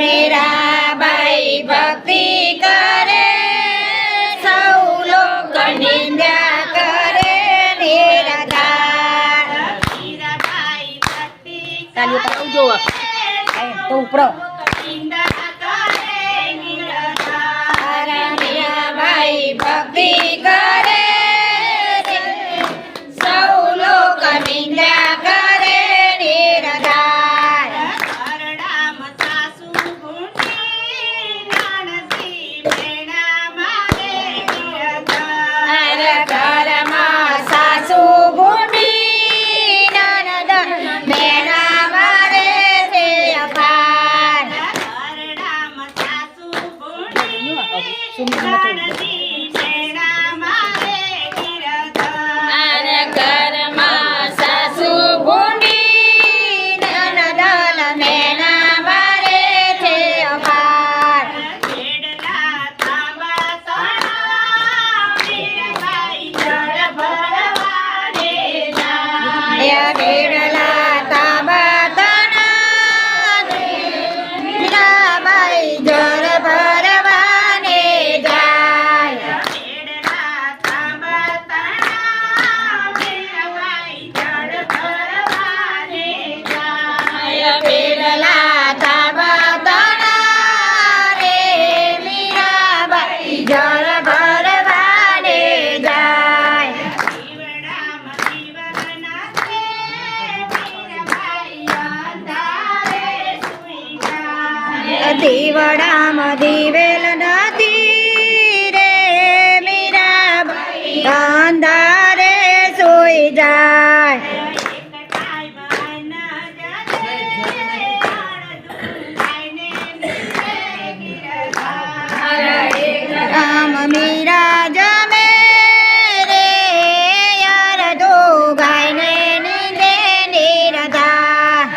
મીરાબાઈ ભક્તિ કરે સૌ લોક નિંદ્યા કરે નિરાધાર મીરાબાઈ ભક્તિ તાલીઓ પાડો જો તો ઉપર મીરાબાઈ ભક્તિ કરે સૌ લોક નિંદ્યા કરે નિરાધાર ઘરડામાં સાસુ ભૂંડી નાનસી ભેણા મારે નિરાધાર ઘરમાં સાસુ ભૂંડી નનદ ભેણા મારે છે અપાર ઘરડામાં સાસુ ભૂંડી નાનસી ભેણા મારે નિરાધાર ઘરમાં સાસુ ભૂંડી નનદ ભેણા મારે છે અપાર ભેડલા તાંબા તણા મીરાબાઈ જળ ભરવા દે જાય ભેડલા તાંબા તણા મીરાબાઈ જળ ભરવા દે જાય ભેડલા તાંબા તણા મીરાબાઈ જળ ભરવા દે જાય ભેડલા તાંબા તણા રે મીરાબાઈ જળ ભરવા દે જાય દીવડામાં દીવલ નાચે મીરાબાઈ અંધારે સૂઈ જાય દીવડામાં દીવેલ નથી રે મીરાબાઈ અંધારે સૂઈ જાય આમ મીરા જમે રે યાર દો ગાયને નીંદે નિરાધાર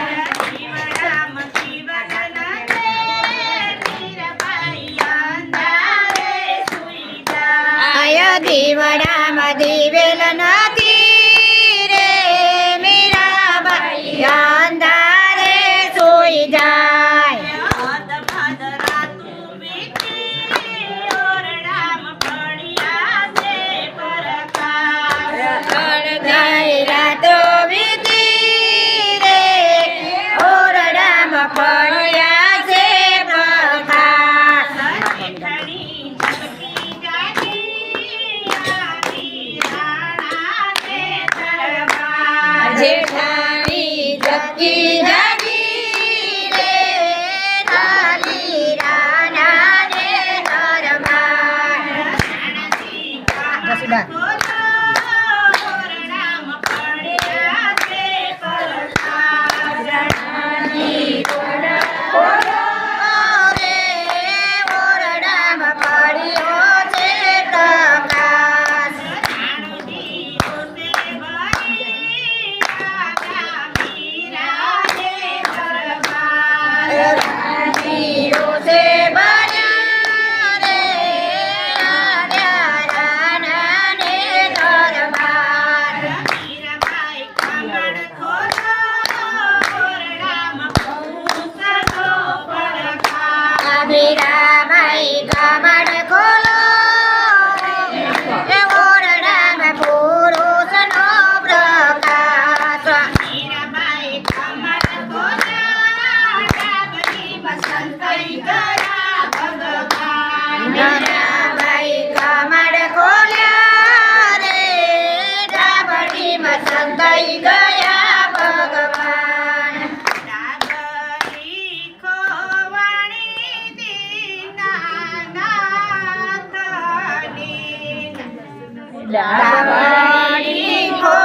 આય દીવડામાં દીવેલ નથી રે મીરાબાઈ અંધારે સૂઈ જાય અડધાઈ રાતો વીતી રે ઓરડામાં પડ્યા છે પ્રકાશ જેઠાણી જપકી જાગી રે થાલી રાણા ને દરબાર જસીબા ઓરડામાં પડ્યો છે પ્રકાશ રાણીઓ છે બન્યા રે આવ્યા રાણા ને દરબાર મીરાબાઈ કમળ ખોલો ઓરડામાં પહોંચતો પડકાર મીરાબાઈ કમળ ખોલો ઓરડામાં પુરુષનો પ્રકાશ મીરાબાઈ કમળ ખોલો ડાબરી બસંતઈ ગયા ભગવાન મીરાબાઈ કમળ ખોલ્યા રે ડાબરી બસંતઈ ગયા ભગવાન ડાબરી ખોવાણી દીનાનાથની ડાબરી ખો